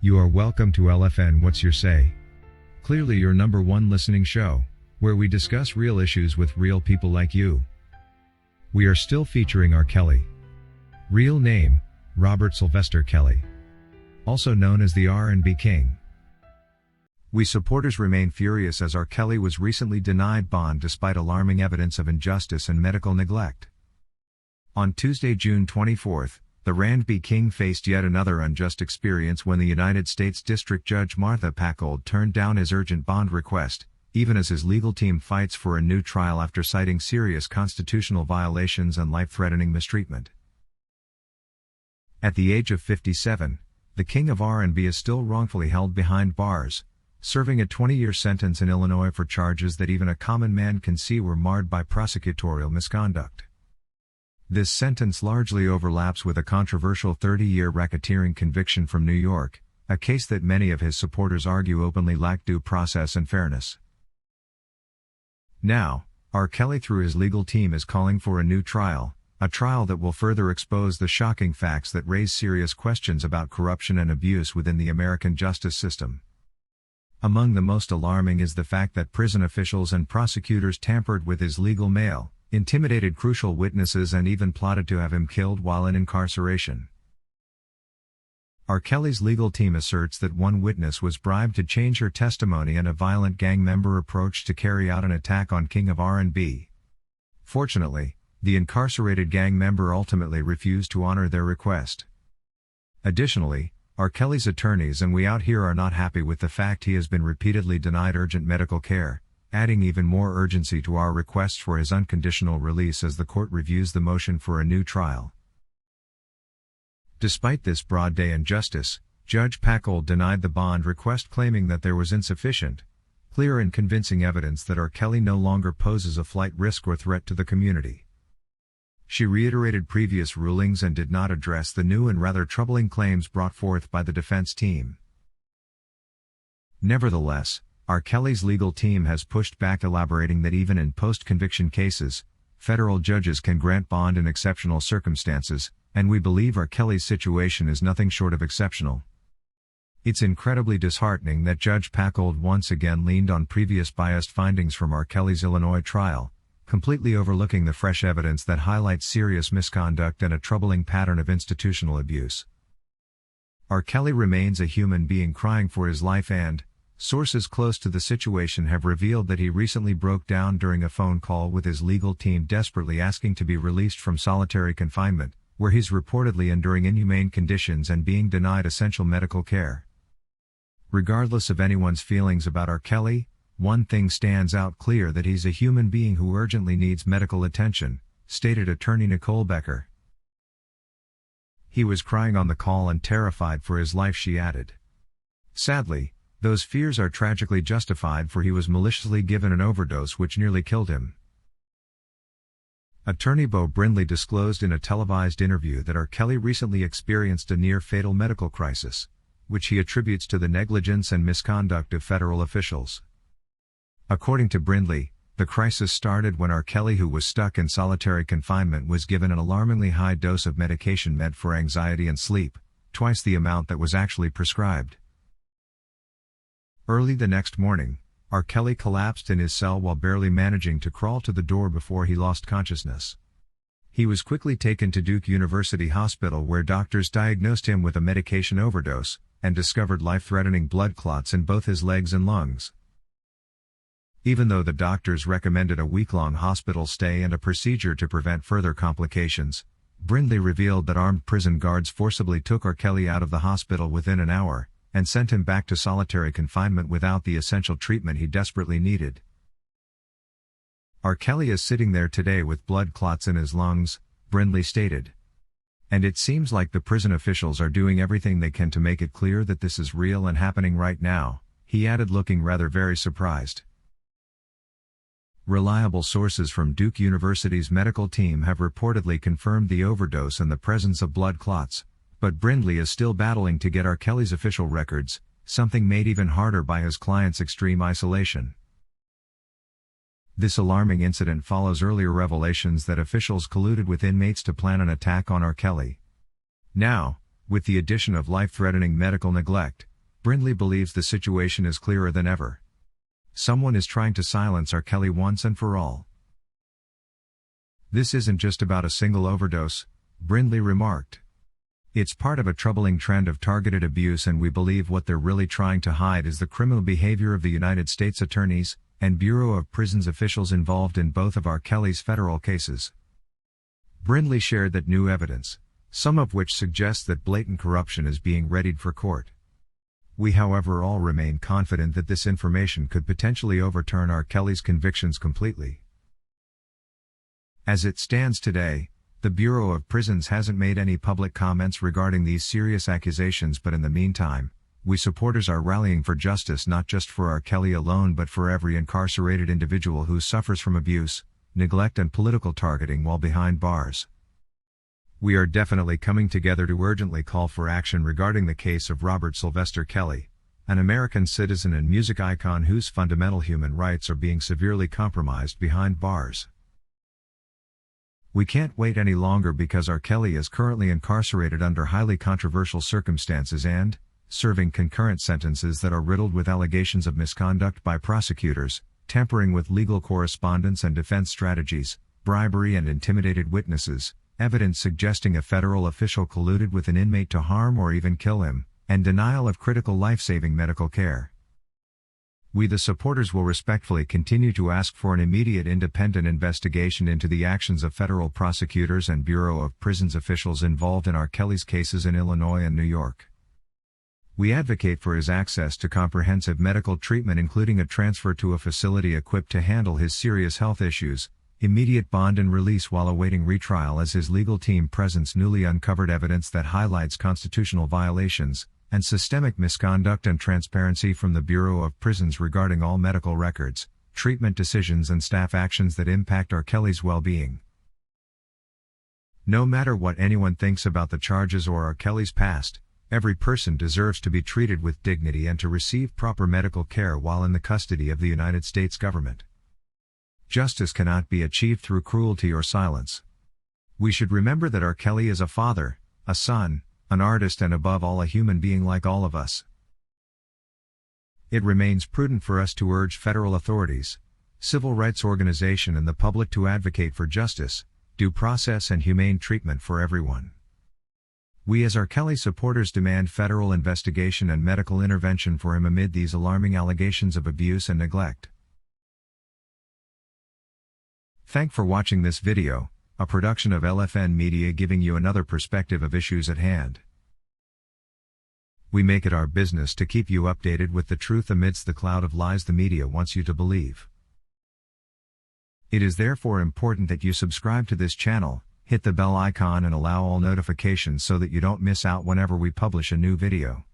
You are welcome to LFN What's Your Say? Clearly your number one listening show, where we discuss real issues with real people like you. We are still featuring R. Kelly. Real name, Robert Sylvester Kelly. Also known as the R&B King. We supporters remain furious as R. Kelly was recently denied bond despite alarming evidence of injustice and medical neglect. On Tuesday, June 24, the R&B King faced yet another unjust experience when the United States District Judge Martha Packold turned down his urgent bond request, even as his legal team fights for a new trial after citing serious constitutional violations and life-threatening mistreatment. At the age of 57, the King of R&B is still wrongfully held behind bars, serving a 20-year sentence in Illinois for charges that even a common man can see were marred by prosecutorial misconduct. This sentence largely overlaps with a controversial 30-year racketeering conviction from New York, a case that many of his supporters argue openly lacked due process and fairness. Now, R. Kelly through his legal team is calling for a new trial, a trial that will further expose the shocking facts that raise serious questions about corruption and abuse within the American justice system. Among the most alarming is the fact that prison officials and prosecutors tampered with his legal mail, intimidated crucial witnesses and even plotted to have him killed while in incarceration. R. Kelly's legal team asserts that one witness was bribed to change her testimony and a violent gang member approached to carry out an attack on King of R&B. Fortunately, the incarcerated gang member ultimately refused to honor their request. Additionally, R. Kelly's attorneys and we out here are not happy with the fact he has been repeatedly denied urgent medical care, adding even more urgency to our request for his unconditional release as the court reviews the motion for a new trial. Despite this broad-day injustice, Judge Packold denied the bond request claiming that there was insufficient, clear and convincing evidence that R. Kelly no longer poses a flight risk or threat to the community. She reiterated previous rulings and did not address the new and rather troubling claims brought forth by the defense team. Nevertheless, R. Kelly's legal team has pushed back, elaborating that even in post-conviction cases, federal judges can grant bond in exceptional circumstances, and we believe R. Kelly's situation is nothing short of exceptional. It's incredibly disheartening that Judge Packold once again leaned on previous biased findings from R. Kelly's Illinois trial, completely overlooking the fresh evidence that highlights serious misconduct and a troubling pattern of institutional abuse. R. Kelly remains a human being crying for his life and, sources close to the situation have revealed that he recently broke down during a phone call with his legal team desperately asking to be released from solitary confinement, where he's reportedly enduring inhumane conditions and being denied essential medical care. Regardless of anyone's feelings about R. Kelly, one thing stands out clear: that he's a human being who urgently needs medical attention, stated attorney Nicole Becker. He was crying on the call and terrified for his life, she added. Sadly, those fears are tragically justified, for he was maliciously given an overdose which nearly killed him. Attorney Beau Brindley disclosed in a televised interview that R. Kelly recently experienced a near-fatal medical crisis, which he attributes to the negligence and misconduct of federal officials. According to Brindley, the crisis started when R. Kelly, who was stuck in solitary confinement, was given an alarmingly high dose of medication meant for anxiety and sleep, twice the amount that was actually prescribed. Early the next morning, R. Kelly collapsed in his cell while barely managing to crawl to the door before he lost consciousness. He was quickly taken to Duke University Hospital, where doctors diagnosed him with a medication overdose, and discovered life-threatening blood clots in both his legs and lungs. Even though the doctors recommended a week-long hospital stay and a procedure to prevent further complications, Brindley revealed that armed prison guards forcibly took R. Kelly out of the hospital within an hour, and sent him back to solitary confinement without the essential treatment he desperately needed. R. Kelly is sitting there today with blood clots in his lungs, Brindley stated. And it seems like the prison officials are doing everything they can to make it clear that this is real and happening right now, he added, looking rather very surprised. Reliable sources from Duke University's medical team have reportedly confirmed the overdose and the presence of blood clots, but Brindley is still battling to get R. Kelly's official records, something made even harder by his client's extreme isolation. This alarming incident follows earlier revelations that officials colluded with inmates to plan an attack on R. Kelly. Now, with the addition of life-threatening medical neglect, Brindley believes the situation is clearer than ever. Someone is trying to silence R. Kelly once and for all. This isn't just about a single overdose, Brindley remarked. It's part of a troubling trend of targeted abuse, and we believe what they're really trying to hide is the criminal behavior of the United States attorneys and Bureau of Prisons officials involved in both of R. Kelly's federal cases. Brindley shared that new evidence, some of which suggests that blatant corruption is being readied for court. We, however, all remain confident that this information could potentially overturn R. Kelly's convictions completely. As it stands today, the Bureau of Prisons hasn't made any public comments regarding these serious accusations, but in the meantime, we supporters are rallying for justice, not just for R. Kelly alone but for every incarcerated individual who suffers from abuse, neglect and political targeting while behind bars. We are definitely coming together to urgently call for action regarding the case of Robert Sylvester Kelly, an American citizen and music icon whose fundamental human rights are being severely compromised behind bars. We can't wait any longer because R. Kelly is currently incarcerated under highly controversial circumstances and serving concurrent sentences that are riddled with allegations of misconduct by prosecutors, tampering with legal correspondence and defense strategies, bribery and intimidated witnesses, evidence suggesting a federal official colluded with an inmate to harm or even kill him, and denial of critical life-saving medical care. We, the supporters, will respectfully continue to ask for an immediate independent investigation into the actions of federal prosecutors and Bureau of Prisons officials involved in R. Kelly's cases in Illinois and New York. We advocate for his access to comprehensive medical treatment, including a transfer to a facility equipped to handle his serious health issues, immediate bond and release while awaiting retrial, as his legal team presents newly uncovered evidence that highlights constitutional violations and systemic misconduct and transparency from the Bureau of Prisons regarding all medical records, treatment decisions and staff actions that impact R. Kelly's well-being. No matter what anyone thinks about the charges or R. Kelly's past, every person deserves to be treated with dignity and to receive proper medical care while in the custody of the United States government. Justice cannot be achieved through cruelty or silence. We should remember that R. Kelly is a father, a son, an artist, and above all a human being like all of us. It remains prudent for us to urge federal authorities, civil rights organizations and the public to advocate for justice, due process and humane treatment for everyone. We as R. Kelly supporters demand federal investigation and medical intervention for him amid these alarming allegations of abuse and neglect. Thanks for watching this video, a production of LFN Media, giving you another perspective of issues at hand. We make it our business to keep you updated with the truth amidst the cloud of lies the media wants you to believe. It is therefore important that you subscribe to this channel, hit the bell icon and allow all notifications so that you don't miss out whenever we publish a new video.